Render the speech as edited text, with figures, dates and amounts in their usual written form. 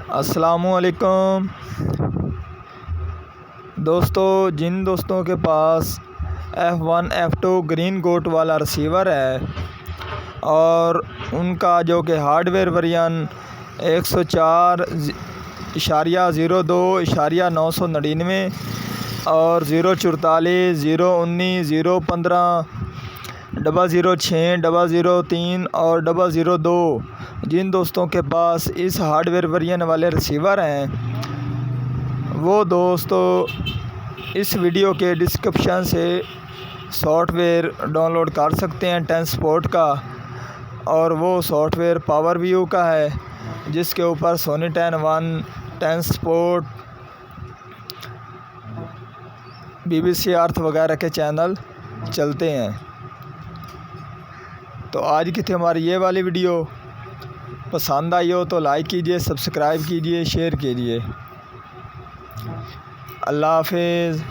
अस्सलामुअलैकुम दोस्तों, जिन दोस्तों के पास F1 F2 ग्रीन गोट वाला रिसीवर है और उनका जो कि हार्डवेयर वर्जन 104.02.999 और 044 019 015 006 003 और 002 जिन दोस्तों के पास इस हार्डवेयर वर्जन वाले रिसीवर हैं वो दोस्तों इस वीडियो के डिस्क्रिप्शन से सॉफ्टवेयर डाउनलोड कर सकते हैं ट्रांसपोर्ट का। और वो सॉफ्टवेयर पावर व्यू का है जिसके ऊपर सोनी 10 ट्रांसपोर्ट, BBC अर्थ वगैरह के चैनल चलते हैं। तो आज की थी हमारी ये वाली वीडियो। पसंद आई हो तो लाइक कीजिए, सब्सक्राइब कीजिए, शेयर कीजिए। अल्लाह हाफिज़।